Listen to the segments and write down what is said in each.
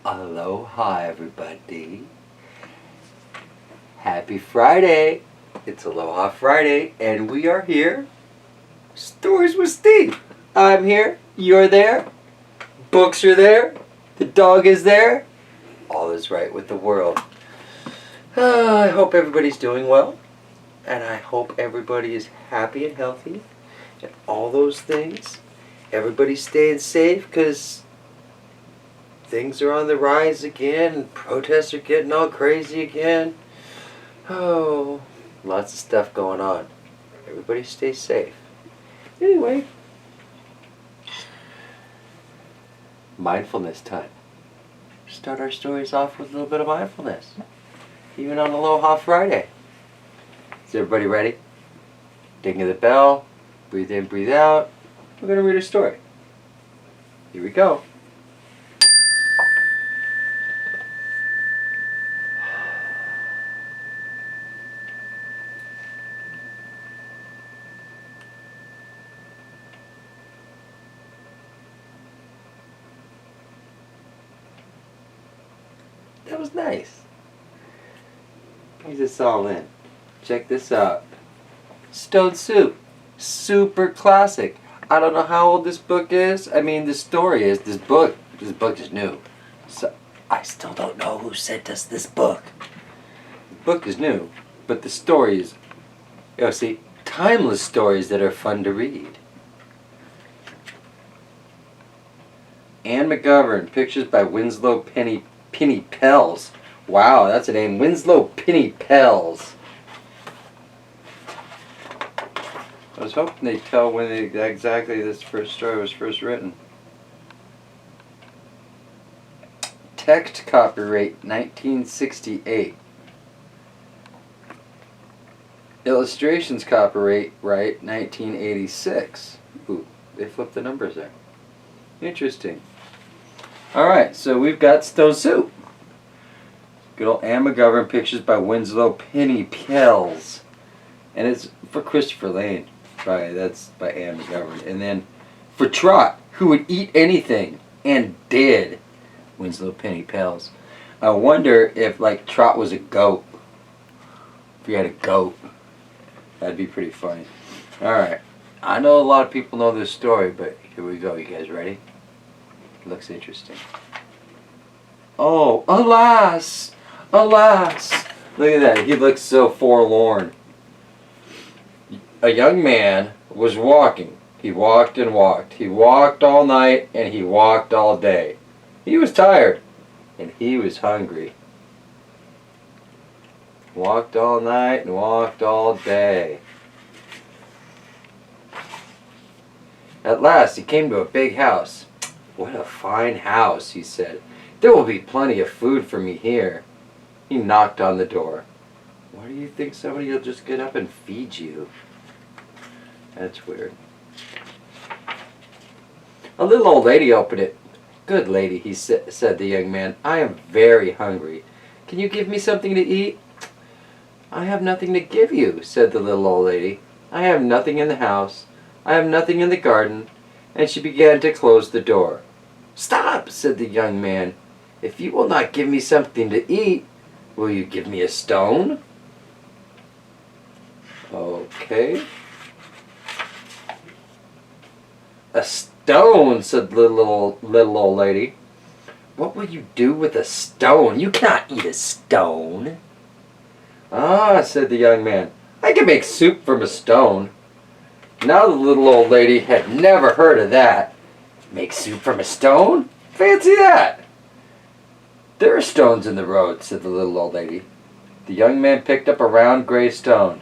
Aloha, everybody. Happy Friday. It's Aloha Friday, and we are here. Stories with Steve. I'm here. You're there. Books are there. The dog is there. All is right with the world. I hope everybody's doing well, and I hope everybody is happy and healthy, and all those things. Everybody's staying safe, because things are on the rise again, and protests are getting all crazy again. Oh, lots of stuff going on. Everybody stay safe. Anyway, mindfulness time. Start our stories off with a little bit of mindfulness, even on Aloha Friday. Is everybody ready? Ding of the bell. Breathe in, breathe out. We're going to read a story. Here we go. That was nice. Ease this all in. Check this out. Stone Soup. Super classic. I don't know how old this book is. I mean, the story is. This book is new. So I still don't know who sent us this book. The book is new, but the story is, see, timeless stories that are fun to read. Anne McGovern. Pictures by Winslow, Pinney, Pels. Wow, that's a name. Winslow, Pinney, Pels. I was hoping they'd tell when exactly this first story was first written. Text copyright 1968. Illustrations copyright 1986. Ooh, they flipped the numbers there. Interesting. Alright, so we've got Stone Soup. Good old Anne McGovern. Pictures by Winslow, Pinney, Pels. And it's for Christopher Lane. That's by Anne McGovern. And then for Trot, who would eat anything, and did, Winslow, Pinney, Pels. I wonder if, like, Trot was a goat. If you had a goat. That'd be pretty funny. Alright. I know a lot of people know this story, but here we go. You guys ready? It looks interesting. Oh, alas! Alas! Look at that. He looks so forlorn. A young man was walking. He walked and walked. He walked all night and he walked all day. He was tired and he was hungry. Walked all night and walked all day. At last he came to a big house. What a fine house, he said. There will be plenty of food for me here. He knocked on the door. Why do you think somebody will just get up and feed you? That's weird. A little old lady opened it. Good lady, said the young man. I am very hungry. Can you give me something to eat? I have nothing to give you, said the little old lady. I have nothing in the house. I have nothing in the garden. And she began to close the door. Stop, said the young man. If you will not give me something to eat, will you give me a stone? Okay. A stone, said the little old lady. What will you do with a stone? You cannot eat a stone. Ah, said the young man. I can make soup from a stone. Now the little old lady had never heard of that. Make soup from a stone? Fancy that! There are stones in the road, said the little old lady. The young man picked up a round gray stone.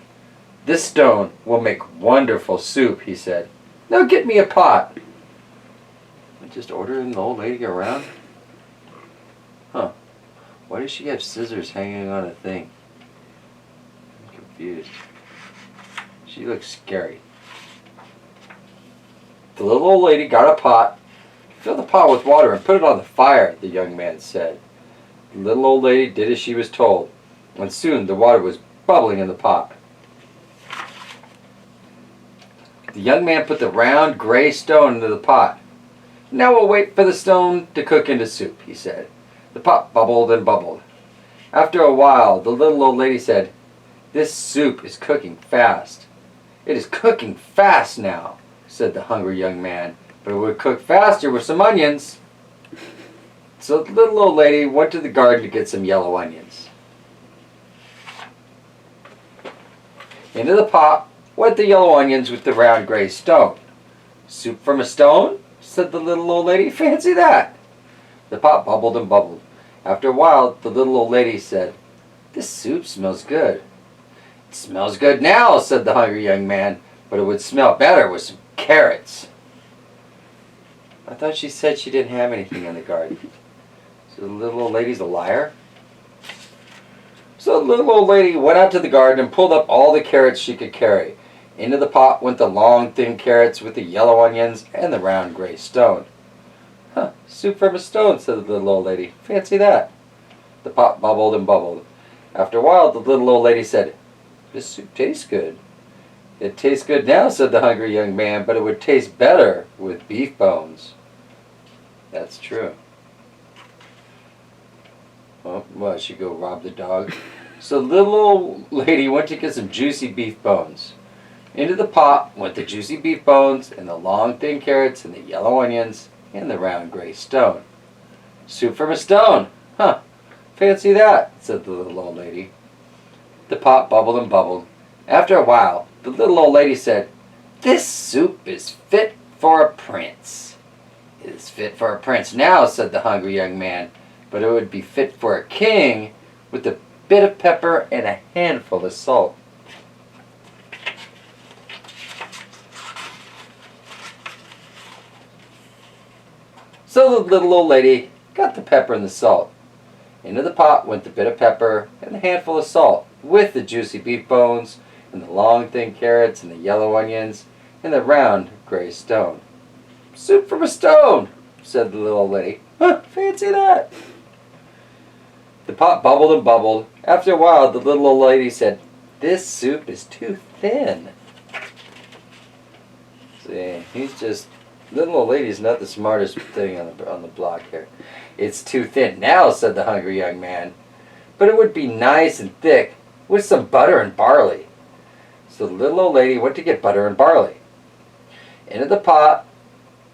This stone will make wonderful soup, he said. Now get me a pot. I just ordering the old lady around? Huh. Why does she have scissors hanging on a thing? I'm confused. She looks scary. The little old lady got a pot. Fill the pot with water and put it on the fire, the young man said. The little old lady did as she was told, and soon the water was bubbling in the pot. The young man put the round gray stone into the pot. Now we'll wait for the stone to cook into soup, he said. The pot bubbled and bubbled. After a while, the little old lady said, "This soup is cooking fast." "It is cooking fast now," said the hungry young man, "but it would cook faster with some onions." So the little old lady went to the garden to get some yellow onions. Into the pot went the yellow onions with the round gray stone. "Soup from a stone?" said the little old lady. "Fancy that." The pot bubbled and bubbled. After a while, the little old lady said, "This soup smells good." "It smells good now," said the hungry young man, "but it would smell better with some carrots." I thought she said she didn't have anything in the garden. So the little old lady's a liar? So the little old lady went out to the garden and pulled up all the carrots she could carry. Into the pot went the long, thin carrots with the yellow onions and the round gray stone. "Huh, soup from a stone," said the little old lady. "Fancy that." The pot bubbled and bubbled. After a while, the little old lady said, "This soup tastes good." "It tastes good now," said the hungry young man, "but it would taste better with beef bones." That's true. Oh, well, I should go rob the dog. So the little old lady went to get some juicy beef bones. Into the pot went the juicy beef bones and the long, thin carrots and the yellow onions and the round gray stone. "Soup from a stone. Huh, fancy that," said the little old lady. The pot bubbled and bubbled. After a while, the little old lady said, "This soup is fit for a prince." "It is fit for a prince now," said the hungry young man, "but it would be fit for a king with a bit of pepper and a handful of salt." So the little old lady got the pepper and the salt. Into the pot went the bit of pepper and the handful of salt, with the juicy beef bones and the long, thin carrots and the yellow onions and the round gray stone. "Soup from a stone," said the little old lady. "Huh, fancy that." The pot bubbled and bubbled. After a while, the little old lady said, "This soup is too thin." See, little old lady's not the smartest thing on the block here. "It's too thin now," said the hungry young man, "but it would be nice and thick with some butter and barley." So the little old lady went to get butter and barley. Into the pot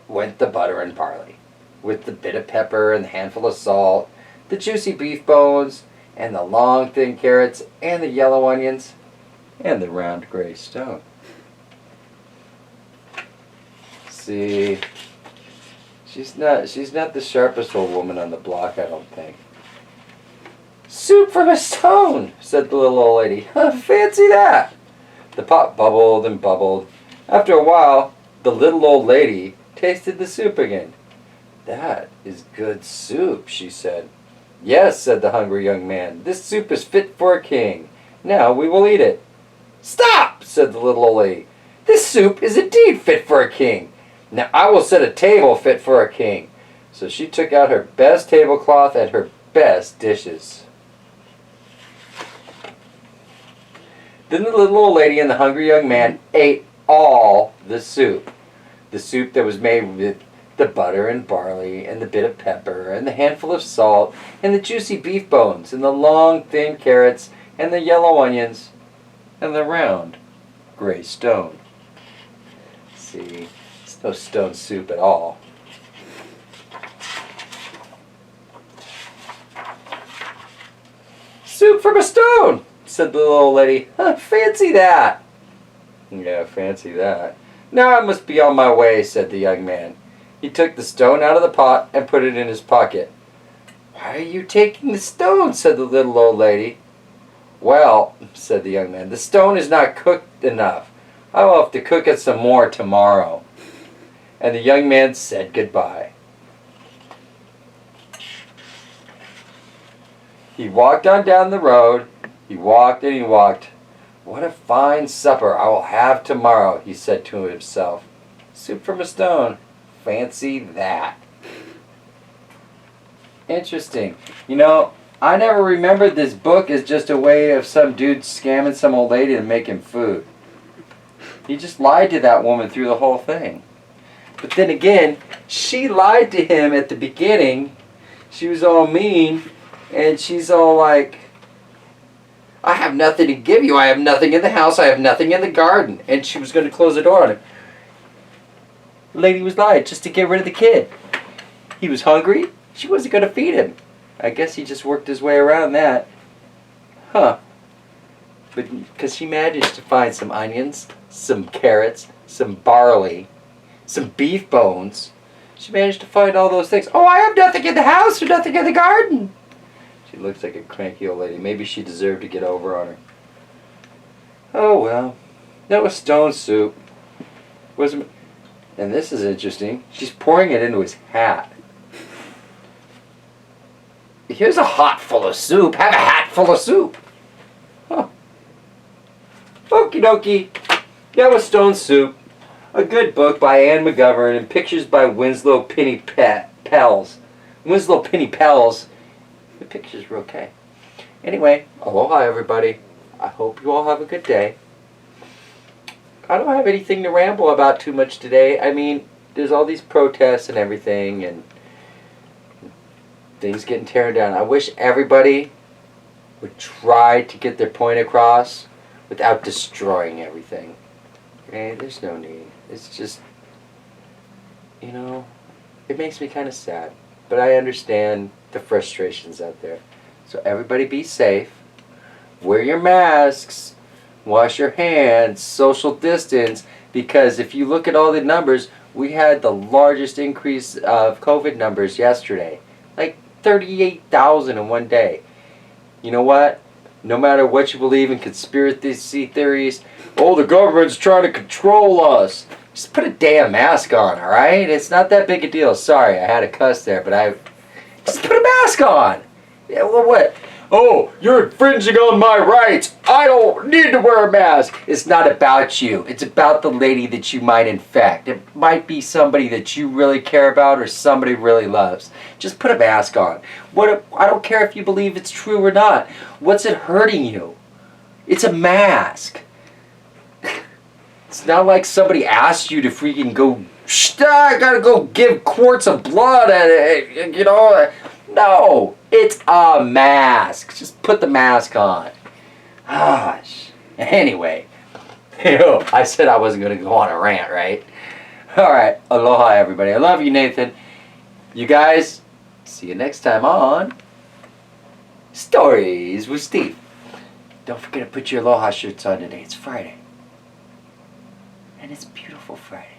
went the butter and barley, with the bit of pepper and the handful of salt, the juicy beef bones, and the long, thin carrots, and the yellow onions, and the round gray stone. See, she's not the sharpest old woman on the block, I don't think. "Soup from a stone," said the little old lady. "Huh, fancy that." The pot bubbled and bubbled. After a while, the little old lady tasted the soup again. "That is good soup," she said. "Yes," said the hungry young man, "this soup is fit for a king. Now we will eat it." "Stop!" said the little old lady. "This soup is indeed fit for a king. Now I will set a table fit for a king." So she took out her best tablecloth and her best dishes. Then the little old lady and the hungry young man ate all the soup. The soup that was made with the butter and barley and the bit of pepper and the handful of salt and the juicy beef bones and the long, thin carrots and the yellow onions and the round gray stone. See, it's no stone soup at all. "Soup from a stone," said the little old lady. "Huh, fancy that." "Yeah, fancy that. Now I must be on my way," said the young man. He took the stone out of the pot and put it in his pocket. "Why are you taking the stone?" said the little old lady. "Well," said the young man, "the stone is not cooked enough. I will have to cook it some more tomorrow." And the young man said goodbye. He walked on down the road. He walked and he walked. "What a fine supper I will have tomorrow," he said to himself. "Soup from a stone. Fancy that." Interesting. You know, I never remembered this book as just a way of some dude scamming some old lady to make him food. He just lied to that woman through the whole thing. But then again, she lied to him at the beginning she was all mean, and she's all like, I have nothing to give you. I have nothing in the house. I have nothing in the garden. And she was going to close the door on him. The lady was lying just to get rid of the kid. He was hungry. She wasn't going to feed him. I guess he just worked his way around that. Huh. But because she managed to find some onions, some carrots, some barley, some beef bones. She managed to find all those things. Oh, I have nothing in the house or nothing in the garden. She looks like a cranky old lady. Maybe she deserved to get over on her. Oh, well. That was stone soup. Wasn't. And this is interesting. She's pouring it into his hat. Here's a hat full of soup. Have a hat full of soup. Huh. Okie dokie. That was Stone Soup. A good book by McGovern and pictures by Winslow Pinney Pels. Winslow Pinney Pels. The pictures were okay. Anyway, aloha everybody. I hope you all have a good day. I don't have anything to ramble about too much today. I mean, there's all these protests and everything and things getting torn down. I wish everybody would try to get their point across without destroying everything. Okay, there's no need. It's just, you know, it makes me kind of sad. But I understand the frustrations out there. So everybody be safe. Wear your masks. Wash your hands. Social distance. Because if you look at all the numbers, we had the largest increase of COVID numbers yesterday. Like 38,000 in one day. You know what? No matter what you believe in conspiracy theories, oh, the government's trying to control us. Just put a damn mask on, alright? It's not that big a deal. Sorry, I had a cuss there, but just put a mask on. Yeah, well, what? Oh, you're infringing on my rights. I don't need to wear a mask. It's not about you. It's about the lady that you might infect. It might be somebody that you really care about or somebody really loves. Just put a mask on. I don't care if you believe it's true or not. What's it hurting you? It's a mask. It's not like somebody asked you to freaking go, I gotta go give quarts of blood at it, you know. No, it's a mask. Just put the mask on. Gosh. Anyway, I said I wasn't going to go on a rant, right? All right, aloha, everybody. I love you, Nathan. You guys, see you next time on Stories with Steve. Don't forget to put your aloha shirts on today. It's Friday. And it's a beautiful Friday.